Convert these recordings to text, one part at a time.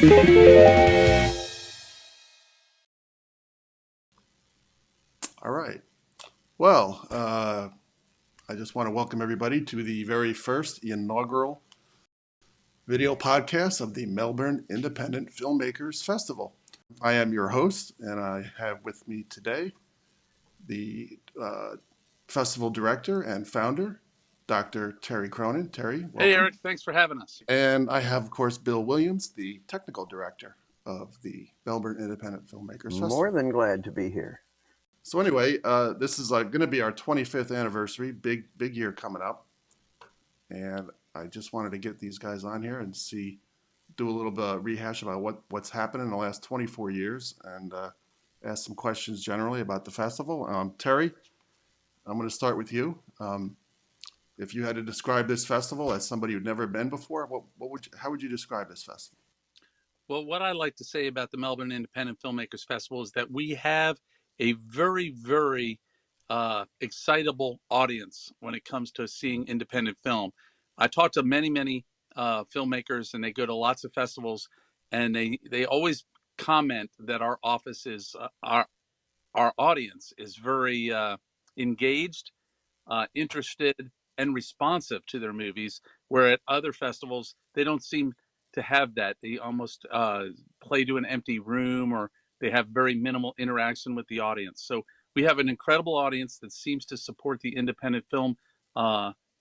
All right. Well, I just want to welcome everybody to the very first inaugural video podcast of the Melbourne Independent Filmmakers Festival. I am your host, and I have with me today the festival director and founder, Dr. Terry Cronin. Terry, welcome. Hey, Eric, thanks for having us. And I have, of course, Bill Williams, the technical director of the Melbourne Independent Filmmakers Festival. More than glad to be here. So anyway, this is going to be our 25th anniversary, big year coming up. And I just wanted to get these guys on here and do a little bit of rehash about what's happened in the last 24 years and ask some questions generally about the festival. Terry, I'm going to start with you. If you had to describe this festival as somebody who'd never been before, how would you describe this festival? Well, what I like to say about the Melbourne Independent Filmmakers Festival is that we have a very, very excitable audience when it comes to seeing independent film. I talk to many filmmakers, and they go to lots of festivals, and they always comment that our office is our audience is very engaged, interested, and responsive to their movies, where at other festivals they don't seem to have that. They almost play to an empty room, or they have very minimal interaction with the audience. So we have an incredible audience that seems to support the independent film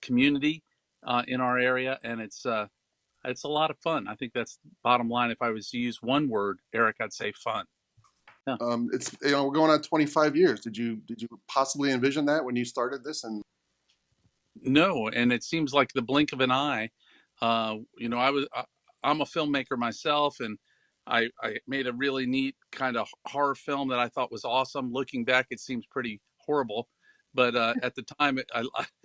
community in our area, and it's a lot of fun. I think that's bottom line. If I was to use one word, Eric, I'd say fun. Yeah. It's we're going on 25 years. Did you possibly envision that when you started this? And no, and it seems like the blink of an eye. I'm a filmmaker myself, and I made a really neat kind of horror film that I thought was awesome. Looking back, it seems pretty horrible, but at the time,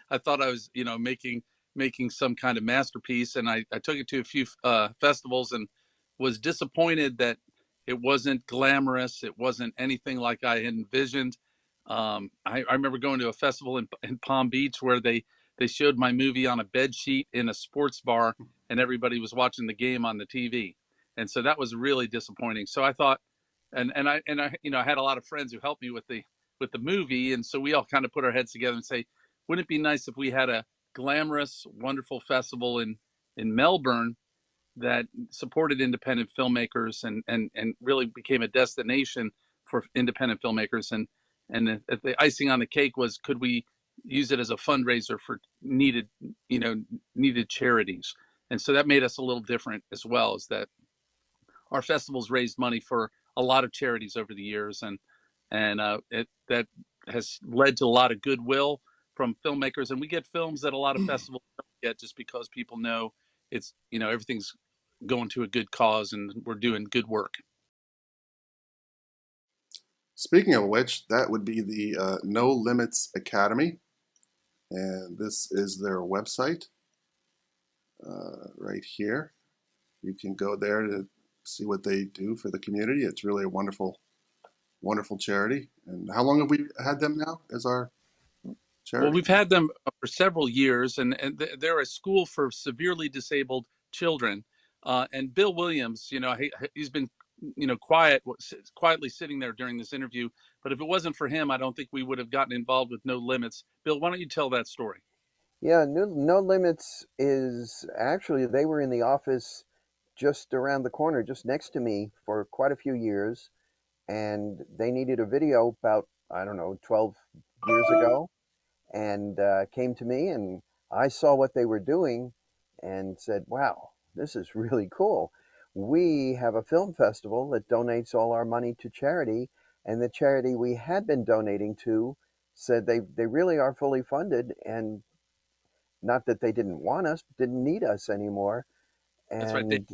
I thought I was making some kind of masterpiece, and I took it to a few festivals and was disappointed that it wasn't glamorous. It wasn't anything like I had envisioned. I remember going to a festival in Palm Beach where they showed my movie on a bed sheet in a sports bar, and everybody was watching the game on the TV. And so that was really disappointing. So I thought, and I I had a lot of friends who helped me with the movie, and so we all kind of put our heads together and say, wouldn't it be nice if we had a glamorous, wonderful festival in Melbourne that supported independent filmmakers and really became a destination for independent filmmakers, and the icing on the cake was, could we use it as a fundraiser for needed charities. And so that made us a little different as well, is that our festivals raised money for a lot of charities over the years, and that has led to a lot of goodwill from filmmakers, and we get films that a lot of festivals don't get, just because people know it's everything's going to a good cause and we're doing good work. Speaking of which, that would be the No Limits Academy, and this is their website right here. You can go there to see what they do for the community. It's really a wonderful charity. And how long have we had them now as our charity? Well, we've had them for several years, and they're a school for severely disabled children. And Bill Williams, he's been quietly sitting there during this interview. But if it wasn't for him, I don't think we would have gotten involved with No Limits. Bill, why don't you tell that story? Yeah, No Limits is actually, they were in the office just around the corner, just next to me for quite a few years. And they needed a video about, 12 years ago, and came to me, and I saw what they were doing and said, wow, this is really cool. We have a film festival that donates all our money to charity, and the charity we had been donating to said they really are fully funded, and not that they didn't want us, didn't need us anymore. And That's right.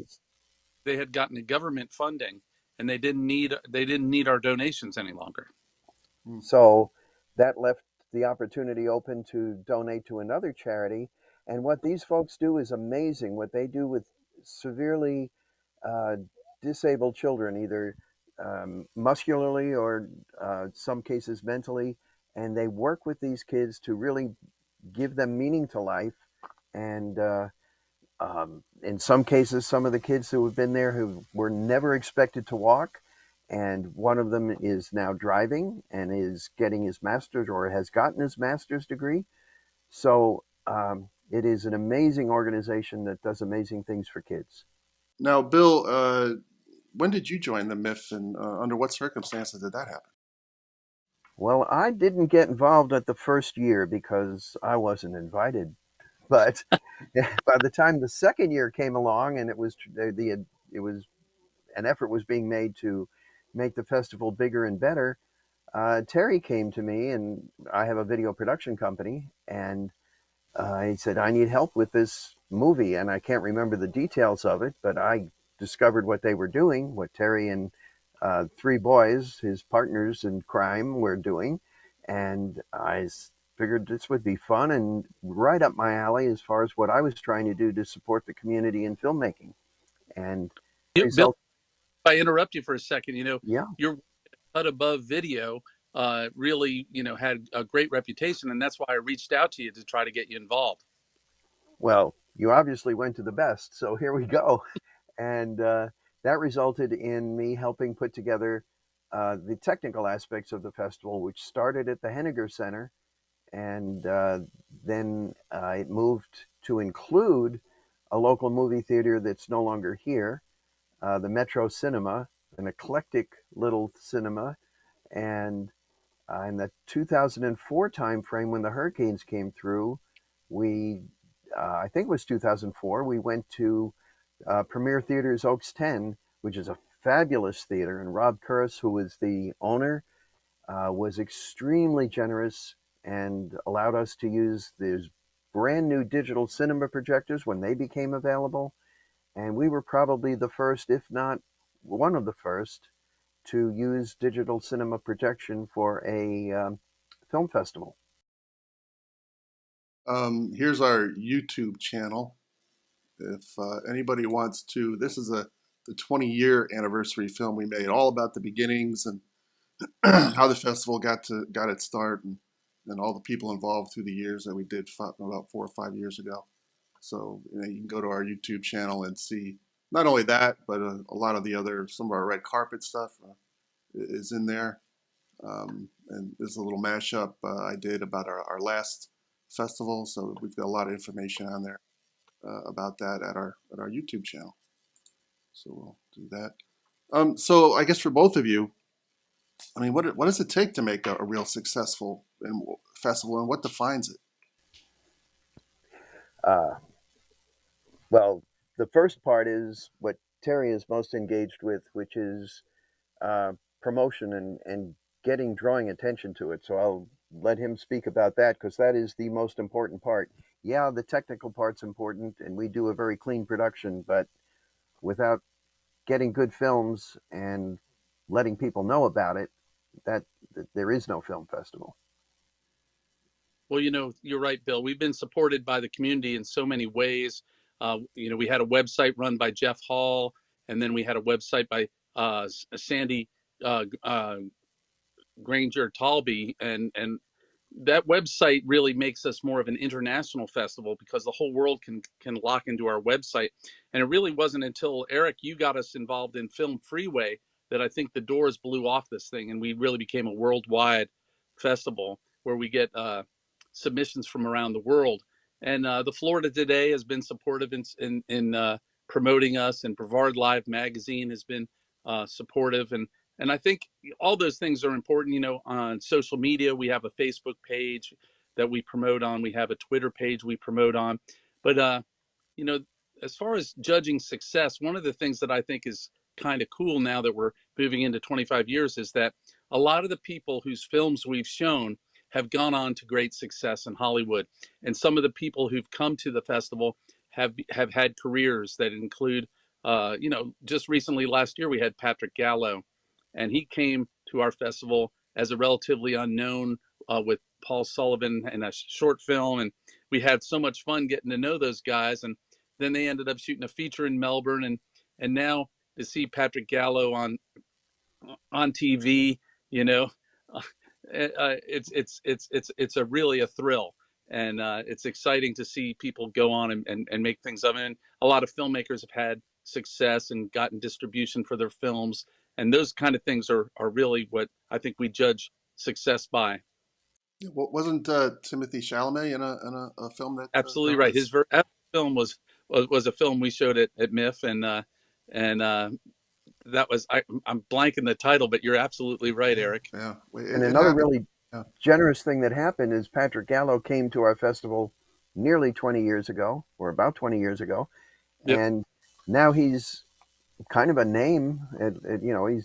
They had gotten government funding, and they didn't need our donations any longer. So that left the opportunity open to donate to another charity. And what these folks do is amazing. What they do with severely disabled children, either muscularly or some cases mentally, and they work with these kids to really give them meaning to life. And In some cases, some of the kids who have been there who were never expected to walk, and one of them is now driving and is getting his master's or has gotten his master's degree. So it is an amazing organization that does amazing things for kids. Now, Bill, when did you join the MIFF, and under what circumstances did that happen? Well, I didn't get involved at the first year because I wasn't invited. But by the time the second year came along, and it was an effort was being made to make the festival bigger and better, Terry came to me, and I have a video production company, and he said, I need help with this movie. And I can't remember the details of it, but I discovered what they were doing, what Terry and three boys, his partners in crime, were doing. And I figured this would be fun and right up my alley as far as what I was trying to do to support the community in filmmaking. And Bill, result, if I interrupt you for a second, yeah, your Cut Above video really, had a great reputation, and that's why I reached out to you to try to get you involved. well, you obviously went to the best. So here we go. And that resulted in me helping put together the technical aspects of the festival, which started at the Henniger Center, and then it moved to include a local movie theater that's no longer here, the Metro Cinema, an eclectic little cinema. And in the 2004 timeframe, when the hurricanes came through, we, I think it was 2004, we went to Premier Theaters Oaks 10, which is a fabulous theater. And Rob Curris, who was the owner, was extremely generous and allowed us to use these brand new digital cinema projectors when they became available. And we were probably the first, if not one of the first, to use digital cinema projection for a film festival. Here's our YouTube channel. If anybody wants to, this is the 20-year anniversary film we made, all about the beginnings and how the festival got its start, and all the people involved through the years that we did about 4 or 5 years ago. So you can go to our YouTube channel and see not only that, but a lot of the other, some of our red carpet stuff is in there. And there's a little mashup I did about our last festival. So we've got a lot of information on there about that at our YouTube channel. So we'll do that. So I guess for both of you, I mean, what does it take to make a real successful festival, and what defines it? Uh, well, the first part is what Terry is most engaged with, which is promotion and drawing attention to it. So I'll let him speak about that because that is the most important part. Yeah, the technical part's important, and we do a very clean production, but without getting good films and letting people know about it, that there is no film festival. Well, you're right, Bill. We've been supported by the community in so many ways. We had a website run by Jeff Hall, and then we had a website by Sandy Granger Talby, and that website really makes us more of an international festival because the whole world can lock into our website. And it really wasn't until Erik, you got us involved in Film Freeway, that I think the doors blew off this thing, and we really became a worldwide festival where we get submissions from around the world. And the Florida Today has been supportive in promoting us, and Brevard Live magazine has been supportive, and I think all those things are important. On social media, we have a Facebook page that we promote on. We have a Twitter page we promote on. But, you know, as far as judging success, one of the things that I think is kind of cool now that we're moving into 25 years is that a lot of the people whose films we've shown have gone on to great success in Hollywood. And some of the people who've come to the festival have had careers that include, just recently last year we had Patrick Gallo, and he came to our festival as a relatively unknown with Paul Sullivan in a short film, and we had so much fun getting to know those guys. And then they ended up shooting a feature in Melbourne, and now to see Patrick Gallo on TV, you know, it's a really a thrill. and it's exciting to see people go on and make things of it. And a lot of filmmakers have had success and gotten distribution for their films, and those kind of things are really what I think we judge success by. Wasn't Timothy Chalamet in a film that Absolutely got right. His this? film was a film we showed at MIFF, and that was I'm blanking the title, but you're absolutely right, Yeah, Eric. yeah. And It another happened. really Yeah. generous thing that happened is Patrick Gallo came to our festival nearly 20 years ago, or about 20 years ago, Yep, and now he's kind of a name.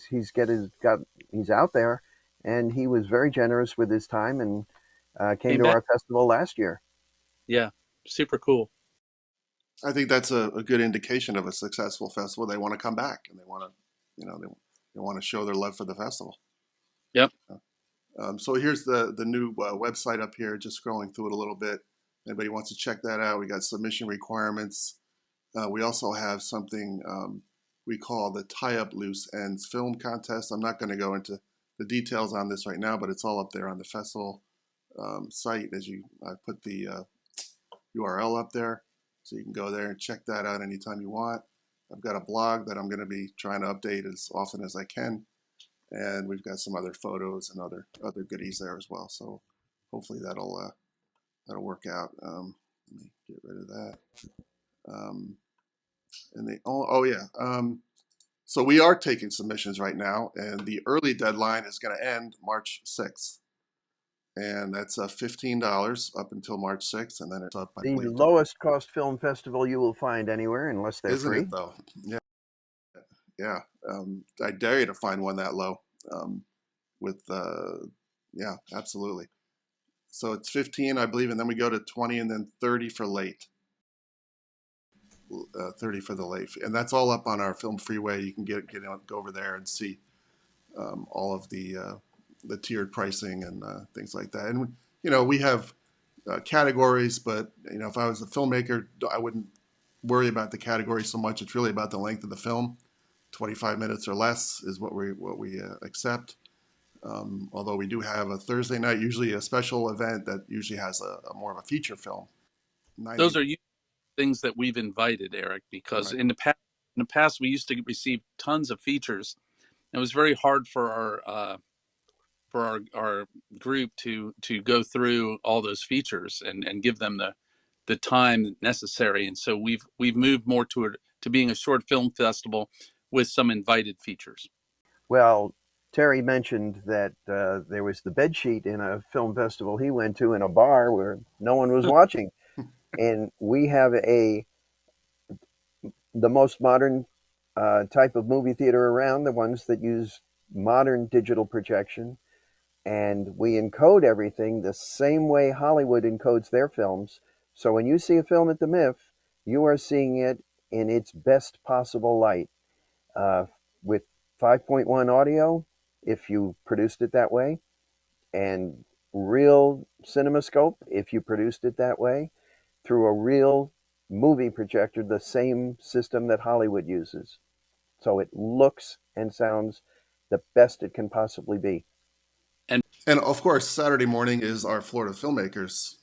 He's out there, and he was very generous with his time and came came to back. our festival last year. Yeah, super cool. I think that's a good indication of a successful festival. They want to come back and they want to, they want to show their love for the festival. Yep. So here's the new website up here. Just scrolling through it a little bit. Anybody wants to check that out? We got submission requirements. We also have something we call the Tie Up Loose Ends Film Contest. I'm not going to go into the details on this right now, but it's all up there on the festival site. I put the URL up there, so you can go there and check that out anytime you want. I've got a blog that I'm going to be trying to update as often as I can, and we've got some other photos and other goodies there as well. So hopefully that'll work out. Let me get rid of that. Um, and they oh yeah. So we are taking submissions right now, and the early deadline is going to end March 6th, and that's $15 up until March 6th, and then it's up, I The believe. lowest cost film festival you will find anywhere, unless they're Isn't free. it though? Yeah, yeah. I dare you to find one that low. With yeah, absolutely. So it's 15, I believe, and then we go to 20, and then 30 for late. 30 for the late, and that's all up on our Film Freeway. You can go over there and see all of the tiered pricing and things like that. And we have categories, but if I was a filmmaker, I wouldn't worry about the category so much. It's really about the length of the film. 25 minutes or less is what we accept. Although we do have a Thursday night, usually a special event that usually has a more of a feature film. 90. Those are things that we've invited, Eric, because Right. in the past we used to receive tons of features. It was very hard for our group to go through all those features and give them the time necessary. And so we've moved more to being a short film festival with some invited features. Well, Terry mentioned that there was the bed sheet in a film festival he went to in a bar where no one was watching, and we have the most modern type of movie theater around, the ones that use modern digital projection, and we encode everything the same way Hollywood encodes their films. So when you see a film at the MIFF, you are seeing it in its best possible light, uh, with 5.1 audio, if you produced it that way, and real CinemaScope, if you produced it that way, through a real movie projector, the same system that Hollywood uses. So it looks and sounds the best it can possibly be. And And of course, Saturday morning is our Florida Filmmakers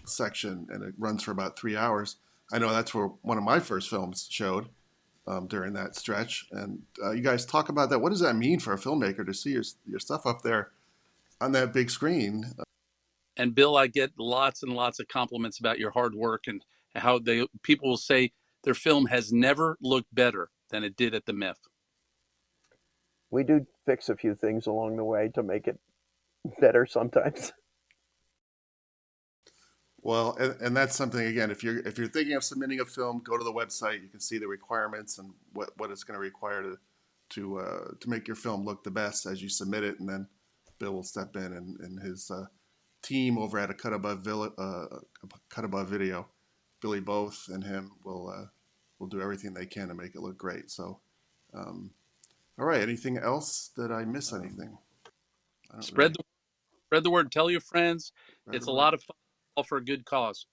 section, and it runs for about 3 hours. I know that's where one of my first films showed during that stretch. And you guys talk about that. What does that mean for a filmmaker to see your stuff up there on that big screen? and Bill, I get lots and lots of compliments about your hard work and how people will say their film has never looked better than it did at the MIFF. We do fix a few things along the way to make it better sometimes. Well, and that's something again. If you're thinking of submitting a film, go to the website. You can see the requirements and what it's going to require to make your film look the best as you submit it, and then Bill will step in and his team over at a Cut Above Video, Billy Both and him will do everything they can to make it look great. So, all right. Anything else? Did I miss anything? I don't Spread really. the spread the word. Tell your friends. Spread It's the a word. lot of fun, all for a good cause.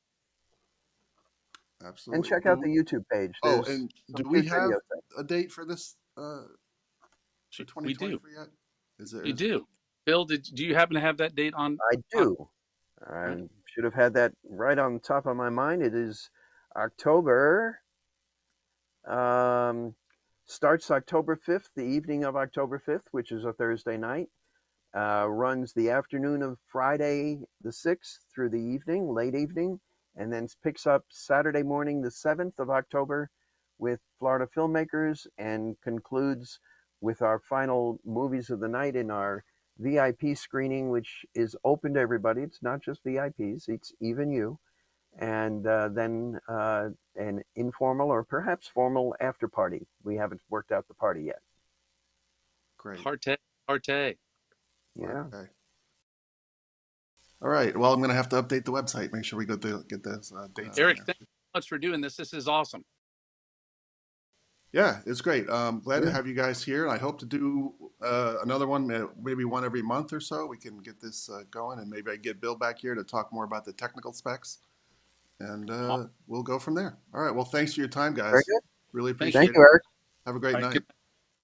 And Absolutely. check out the YouTube page. Oh, There's and do some we good have videos there. a date for this for We do. 2023 yet? Is there? We do. Bill, do you happen to have that date on? I on do. right? I'm should have had that right on the top of my mind. It is October. Um, Starts October 5th, the evening of October 5th, which is a Thursday night. Runs the afternoon of Friday the 6th through the evening, late evening, and then picks up Saturday morning the 7th of October with Florida Filmmakers, and concludes with our final movies of the night in our VIP screening, which is open to everybody. It's not just VIPs, it's even you. And then an informal or perhaps formal after party. We haven't worked out the party yet. Great. Parte, parte. Yeah. Okay. All right. Well, I'm going to have to update the website. Make sure we get those dates on Erik, there. thank you so much for doing this. This is awesome. Yeah, it's great. Glad to Yeah. have you guys here. I hope to do another one, maybe one every month or so. We can get this going, and maybe I get Bill back here to talk more about the technical specs, and we'll go from there. All right. Well, thanks for your time, Very guys. good. Really Thank you. Thank appreciate you, it. Erik. Have a great All right, night. good.